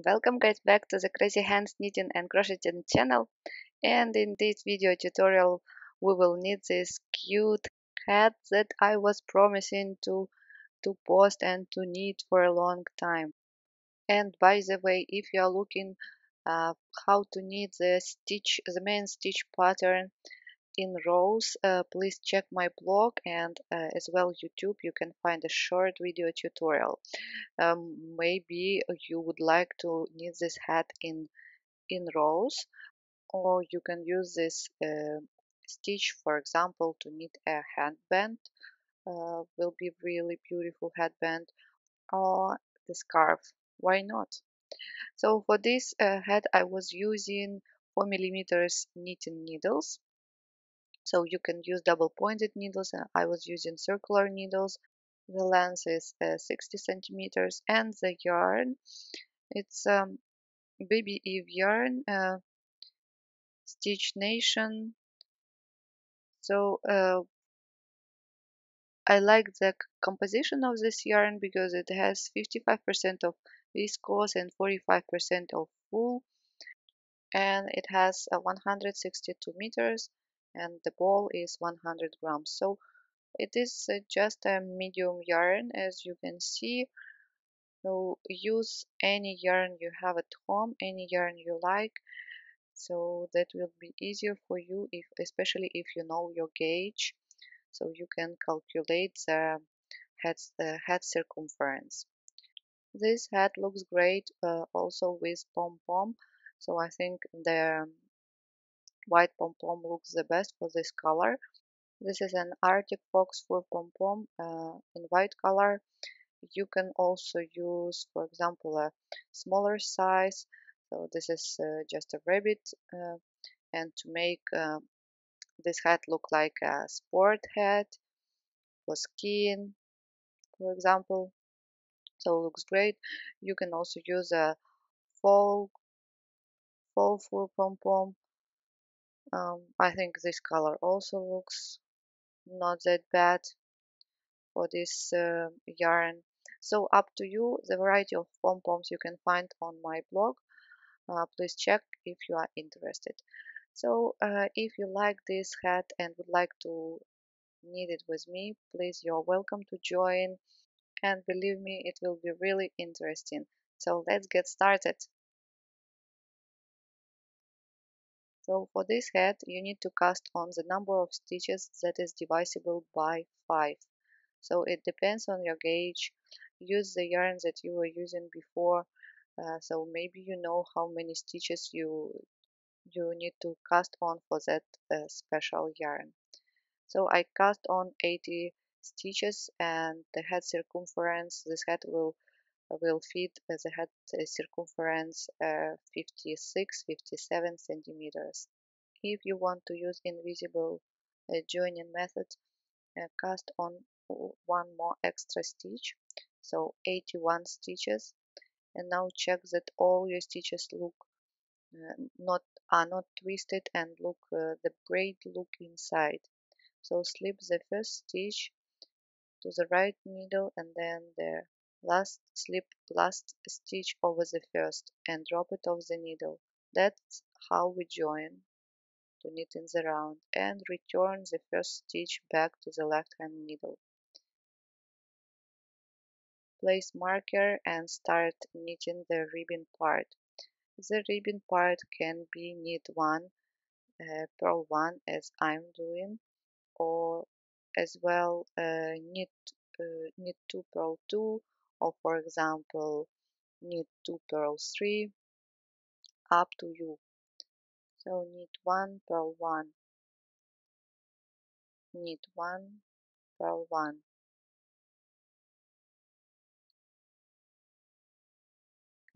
Welcome guys back to the Crazy Hands Knitting and Crocheting channel, and in this video tutorial we will knit this cute hat that I was promising to post and to knit for a long time. And by the way, if you are looking how to knit the main stitch pattern in rows, please check my blog and as well YouTube. You can find a short video tutorial. Maybe you would like to knit this hat in rows, or you can use this stitch, for example, to knit a headband. Will be really beautiful headband, or the scarf. Why not? So for this hat I was using 4 millimeters knitting needles. So you can use double pointed needles. I was using circular needles. The length is 60 centimeters, and the yarn, it's Baby Eve yarn, Stitch Nation. So I like the composition of this yarn because it has 55% of viscose and 45% of wool, and it has 162 meters, and the ball is 100 grams. So it is just a medium yarn, as you can see. So use any yarn you have at home, any yarn you like. So that will be easier for you, if especially if you know your gauge, so you can calculate the head circumference. This hat looks great also with Pom Pom, so I think the white Pom Pom looks the best for this color. This is an Arctic Fox fur Pom Pom in white color. You can also use, for example, a smaller size. So this is just a rabbit, and to make this hat look like a sport hat for skiing, for example. So it looks great. You can also use a faux faux fur pom pom. I think this color also looks not that bad for this yarn. So up to you. The variety of pom poms you can find on my blog. Please check if you are interested. So if you like this hat and would like to knit it with me, please, you're welcome to join, and believe me, it will be really interesting. So let's get started. So for this hat, you need to cast on the number of stitches that is divisible by 5. So it depends on your gauge. Use the yarn that you were using before. So maybe you know how many stitches you need to cast on for that special yarn. So I cast on 80 stitches, and the head circumference, this head will fit the head circumference 57 centimeters. If you want to use invisible joining method, cast on one more extra stitch, so 81 stitches, and now check that all your stitches look not are not twisted and look the braid look inside. So slip the first stitch to the right needle, and then the last stitch over the first and drop it off the needle. That's how we join to knit in the round, and return the first stitch back to the left hand needle. Place marker and start knitting the ribbon part. The ribbon part can be knit 1 purl 1 as I'm doing, or as well knit 2 purl 2, or for example knit 2 purl 3, up to you. So knit 1 purl 1, knit 1 purl 1,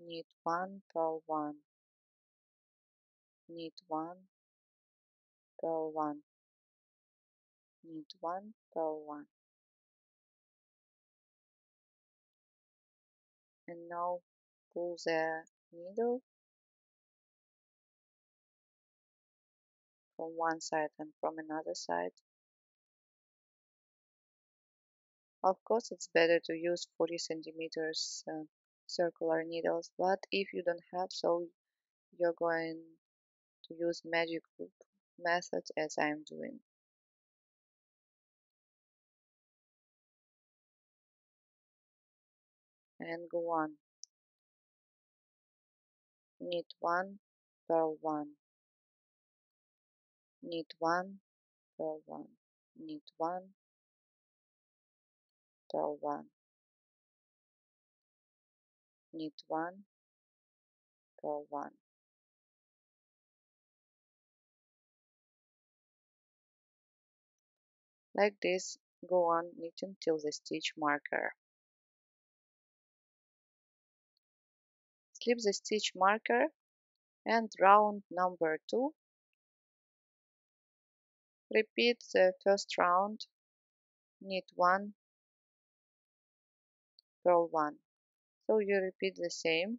knit 1 purl 1, knit 1 purl 1, knit 1 purl 1. And now pull the needle from one side and from another side. Of course, it's better to use 40 centimeters circular needles, but if you don't have, so you're going to use magic loop method as I'm doing. And go on. Knit 1, purl 1, knit 1, purl 1, knit 1, purl 1, knit 1, purl 1. Like this, go on knitting till the stitch marker. Slip the stitch marker and round number 2. Repeat the first round, knit 1, purl 1. So you repeat the same.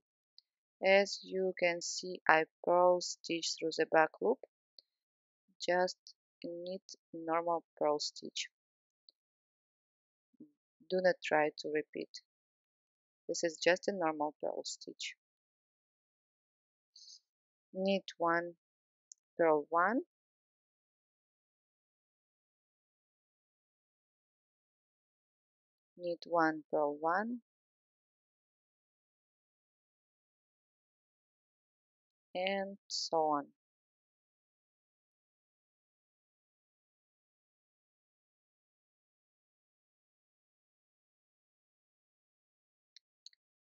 As you can see, I purl stitch through the back loop, just knit normal purl stitch. Do not try to repeat. This is just a normal purl stitch. Knit 1, purl 1, knit 1, purl 1, and so on.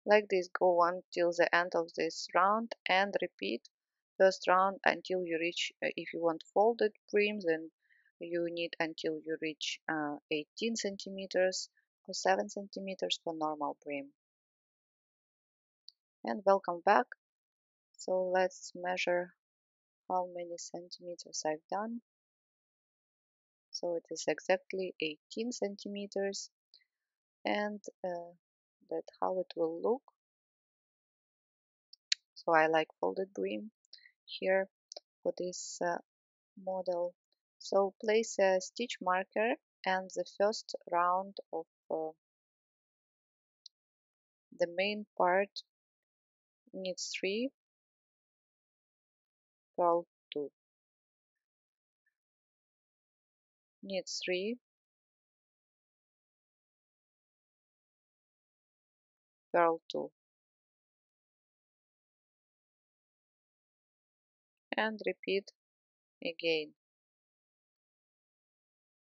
Like this, go on till the end of this round and repeat first round until you reach, if you want folded brim, then you need until you reach 18 centimeters or 7 centimeters for normal brim. And welcome back. So let's measure how many centimeters I've done. So it is exactly 18 centimeters, and that's how it will look. So I like folded brim here for this model. So place a stitch marker and the first round of the main part needs 3, purl 2, needs 3, purl 2, and repeat again.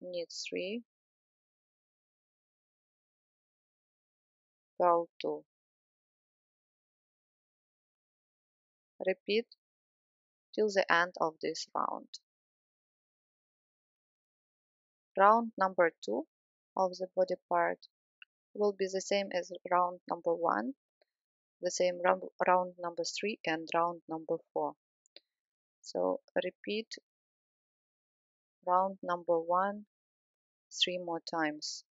Needs 3, purl 2. Repeat till the end of this round. Round number 2 of the body part will be the same as round number 1, the same round number 3 and round number 4. So repeat round number 1 3 more times.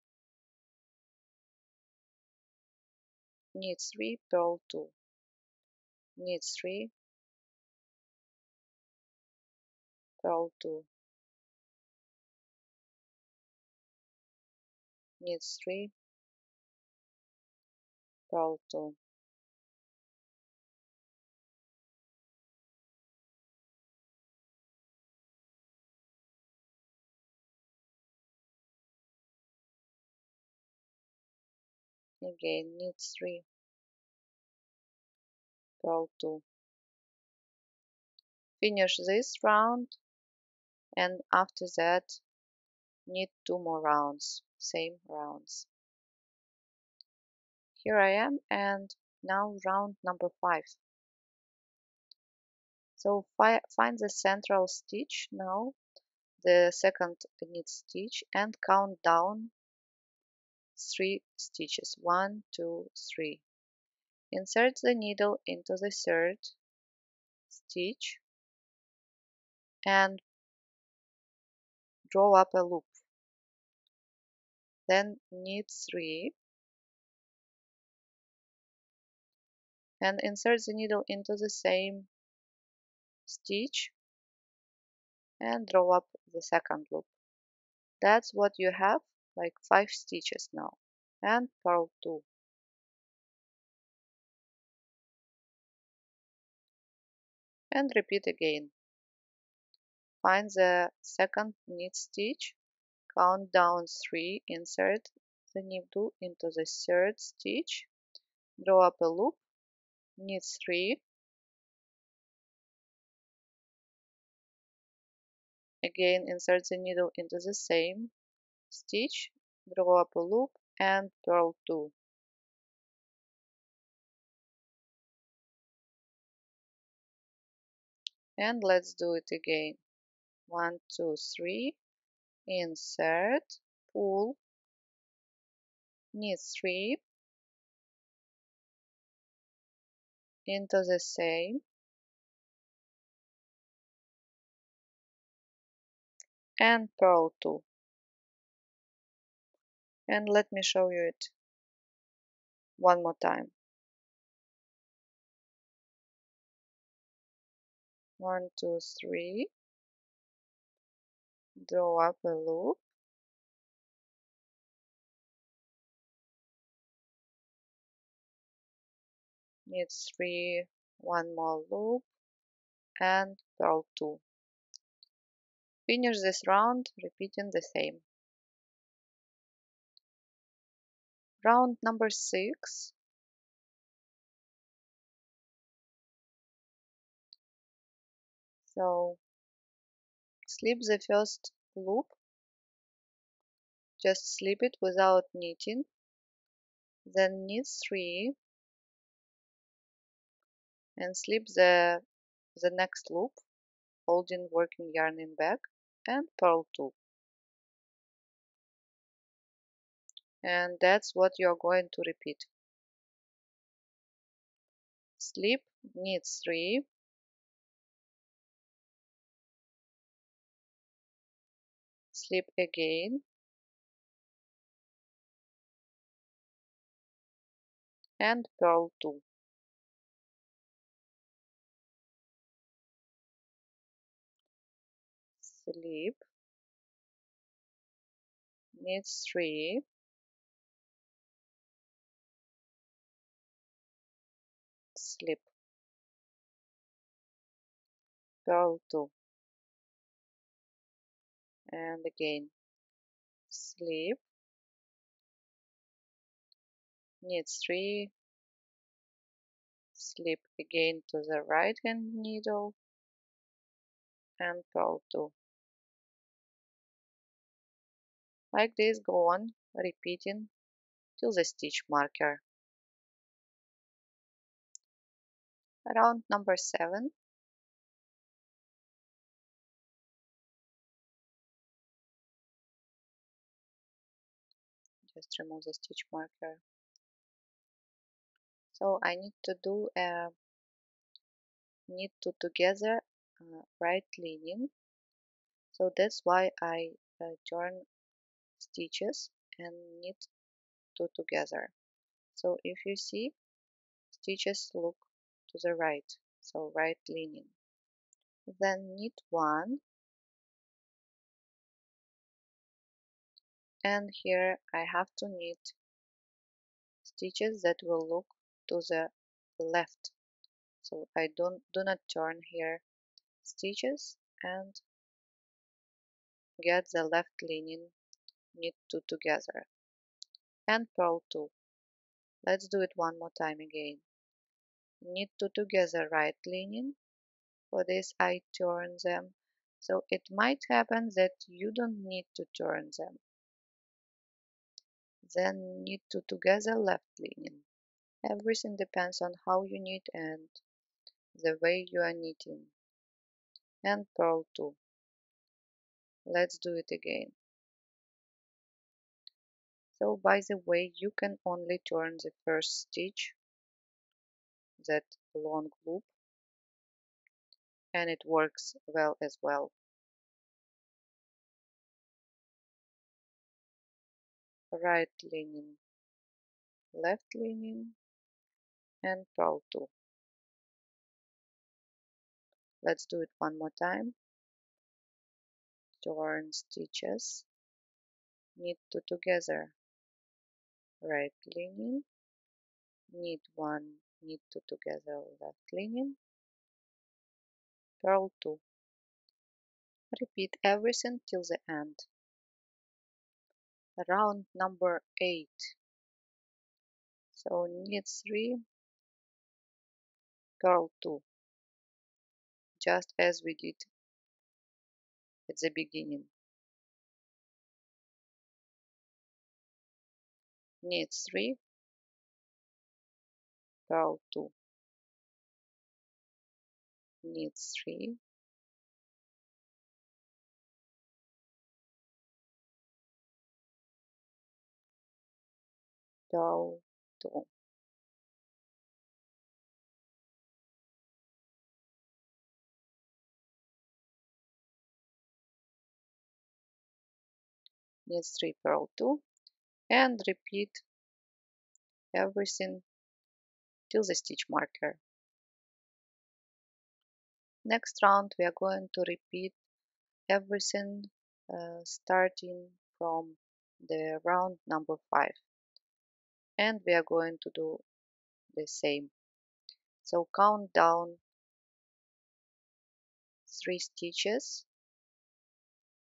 Knit 3, purl 2, knit 3, purl 2, knit 3, purl 2. Again, knit 3, purl 2. Finish this round, and after that knit 2 more rounds, same rounds. Here I am, and now round number 5. So find the central stitch now, the second knit stitch, and count down 3 stitches. 1, 2, 3. Insert the needle into the third stitch and draw up a loop. Then knit 3 and insert the needle into the same stitch and draw up the second loop. That's what you have, like 5 stitches now. And purl 2. and repeat again. Find the second knit stitch, count down 3, insert the needle into the third stitch, draw up a loop, knit 3, again insert the needle into the same stitch, draw up a loop, and purl 2. And let's do it again. 1, 2, 3, insert, pull, knit 3 into the same, and purl 2. And let me show you it one more time. 1, 2, 3, draw up a loop, knit 3, one more loop, and purl 2. Finish this round repeating the same. Round number 6. So slip the first loop, just slip it without knitting, then knit 3 and slip the next loop, holding working yarn in back, and purl 2. And that's what you're going to repeat. Slip, knit 3, slip again, and purl 2. Slip, knit 3, slip, purl 2. And again, slip, knit 3, slip again to the right hand needle, and purl 2. Like this, go on repeating till the stitch marker. Round number 7. Just remove the stitch marker. So I need to do a knit 2 together, right leaning. So that's why I turn stitches and knit 2 together. So if you see, stitches look to the right, so right leaning. Then knit 1, and here I have to knit stitches that will look to the left. So I do not turn here stitches and get the left leaning, knit 2 together, and purl 2. Let's do it one more time again. Knit 2 together, right leaning. For this I turn them, so it might happen that you don't need to turn them. Then knit 2 together, left leaning. Everything depends on how you knit and the way you are knitting. And purl 2. Let's do it again. So by the way, you can only turn the first stitch, that long loop, and it works well as well. Right leaning, left leaning, and purl 2. Let's do it one more time. Turn stitches, knit 2 together, right leaning, knit 1, knit 2 together, left leaning, purl 2. Repeat everything till the end. Round number 8. So knit 3, purl 2, just as we did at the beginning. Knit 3, purl 2, knit 3, purl 2. Knit 3, purl 2, and repeat everything till the stitch marker. Next round we are going to repeat everything starting from the round number 5, and we are going to do the same. So count down 3 stitches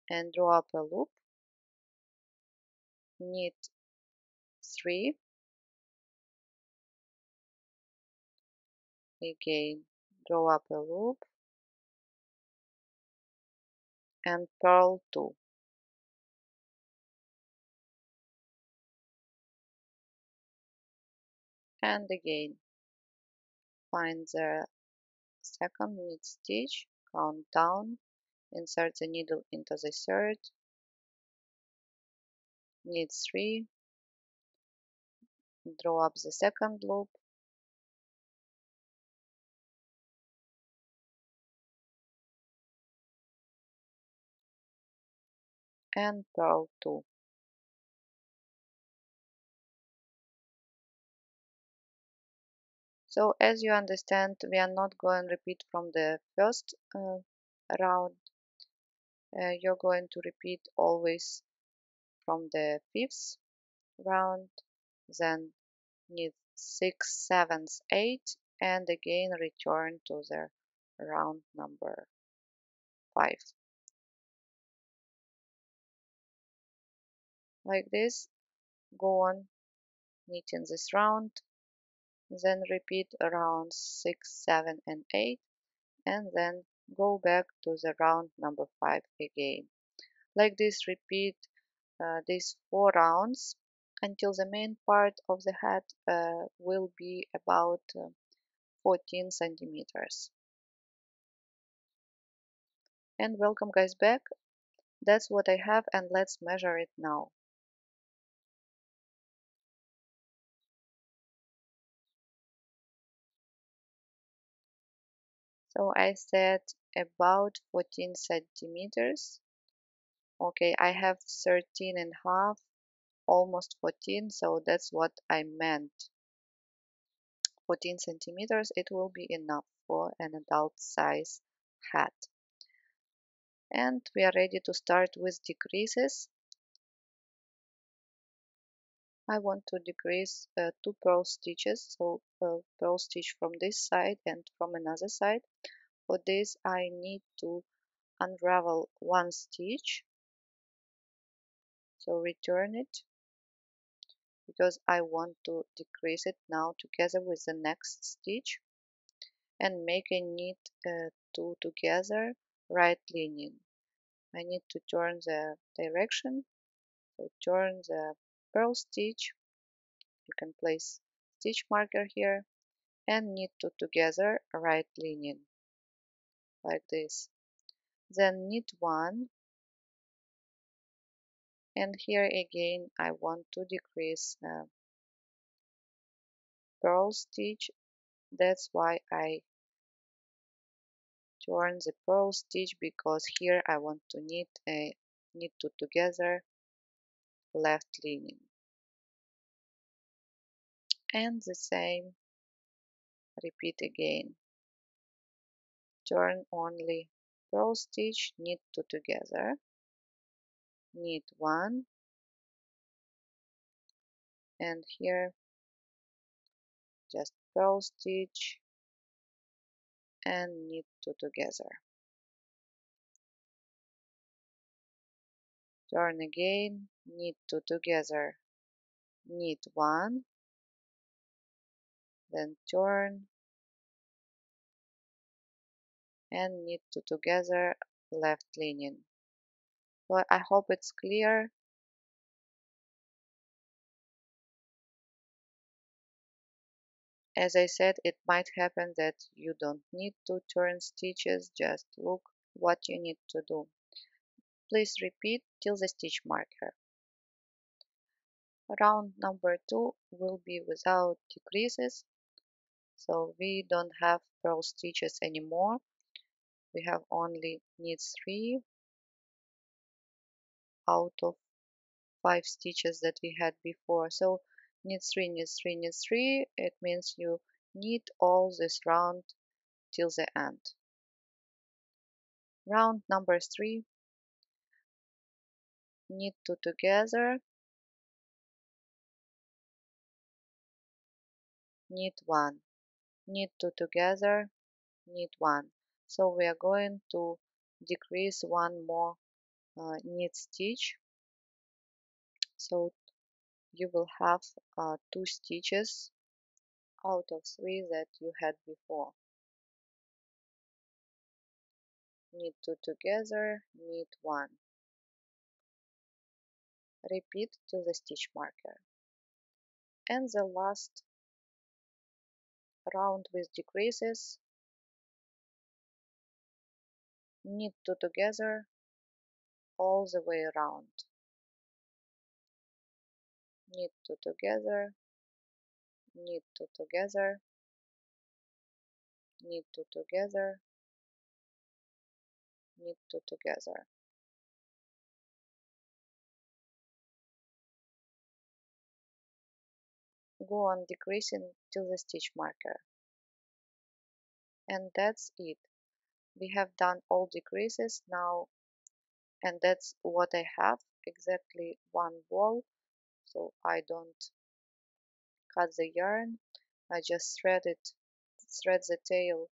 and draw up a loop, knit 3, again draw up a loop and purl 2. And again find the second knit stitch, count down, insert the needle into the third, knit 3, draw up the second loop, and purl 2. So as you understand, we are not going to repeat from the first round. You're going to repeat always from the 5th round, then knit 6, 7, 8, and again return to the round number 5. Like this, go on knitting this round, then repeat rounds 6, 7, and 8, and then go back to the round number 5 again. Like this, repeat these 4 rounds until the main part of the hat will be about 14 centimeters. And welcome guys back. That's what I have, and let's measure it now. So I said about 14 centimeters. Okay, I have 13 and a half, almost 14, so that's what I meant. 14 centimeters, it will be enough for an adult size hat. And we are ready to start with decreases. I want to decrease 2 purl stitches, so purl stitch from this side and from another side. For this I need to unravel 1 stitch, so return it, because I want to decrease it now together with the next stitch, and make a knit 2 together, right leaning. I need to turn the direction, so turn the purl stitch, you can place stitch marker here, and knit 2 together, right leaning, like this. Then knit 1, and here again I want to decrease purl stitch, that's why I turn the purl stitch, because here I want to knit 2 together, left leaning. And the same, repeat again. Turn only purl stitch, knit 2 together, knit 1, and here just purl stitch and knit two together. Turn again, knit two together, knit one, then turn and knit two together, left lining. Well, I hope it's clear. As I said, it might happen that you don't need to turn stitches, just look what you need to do. Please repeat till the stitch marker. Round number 2 will be without decreases, so we don't have purl stitches anymore. We have only knit 3 out of 5 stitches that we had before. So knit 3, knit 3, knit 3, it means you knit all this round till the end. Round number 3, knit 2 together, knit 1, knit 2 together, knit 1. So we are going to decrease one more knit stitch, so you will have 2 stitches out of 3 that you had before. Knit 2 together, knit 1. Repeat till the stitch marker. And the last round with decreases, knit 2 together all the way around. Knit 2 together, knit 2 together, knit 2 together, knit 2 together. Go on decreasing till the stitch marker. And that's it. We have done all decreases now, and that's what I have, exactly one ball. So I don't cut the yarn, I just thread the tail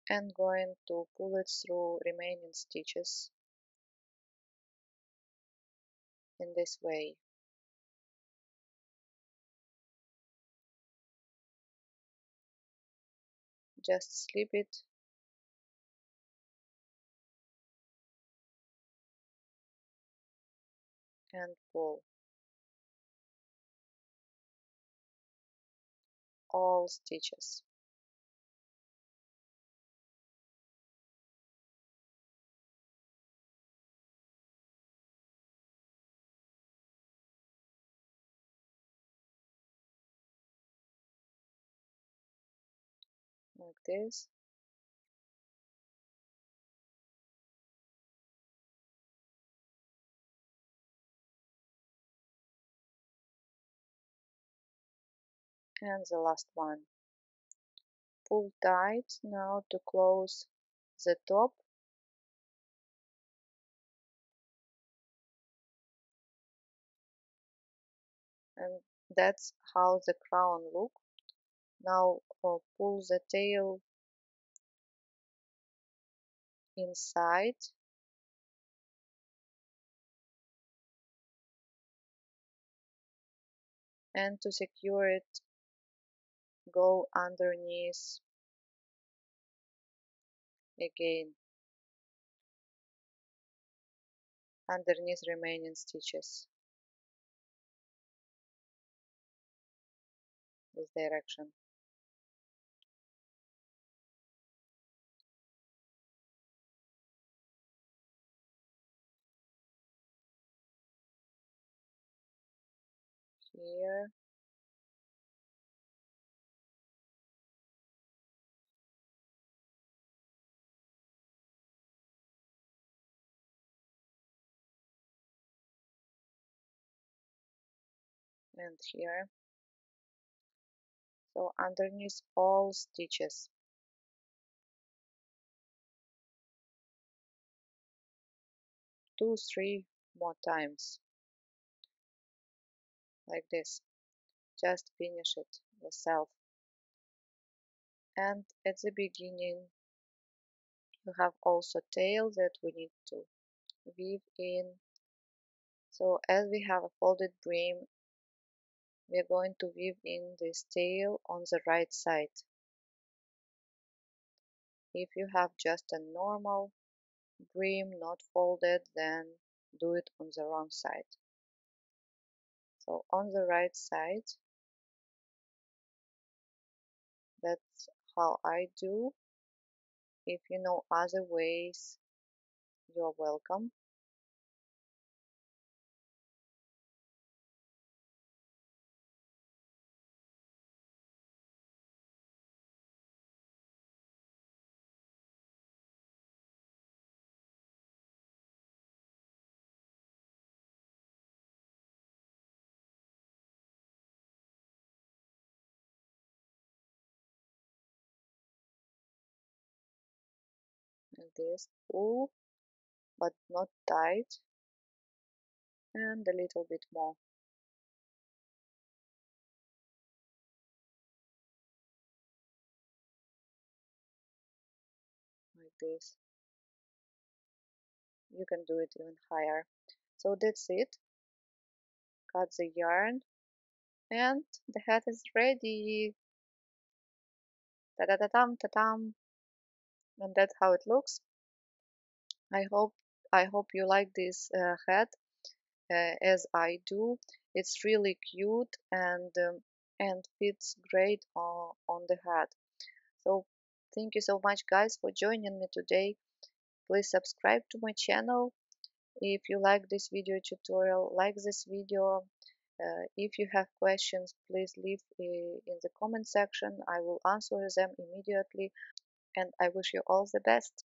and going to pull it through remaining stitches in this way. Just slip it and pull all stitches. Like this. And the last one. Pull tight now to close the top, and that's how the crown look. Now pull the tail inside and to secure it, go underneath again, underneath remaining stitches, this direction. Here and here. So underneath all stitches. 2, 3 more times, like this. Just finish it yourself. And at the beginning we have also tail that we need to weave in. So as we have a folded brim, we're going to weave in this tail on the right side. If you have just a normal brim not folded, then do it on the wrong side. So on the right side, that's how I do. If you know other ways, you're welcome. Like this, pull, but not tight, and a little bit more, like this. You can do it even higher. So that's it. Cut the yarn, and the hat is ready. Ta-da-da-dum, ta-dum. And that's how it looks. I hope I hope you like this hat as I do. It's really cute and fits great on the hat. So thank you so much guys for joining me today. Please subscribe to my channel. If you like this video tutorial, like this video. If you have questions, please leave in the comment section. I will answer them immediately, and I wish you all the best.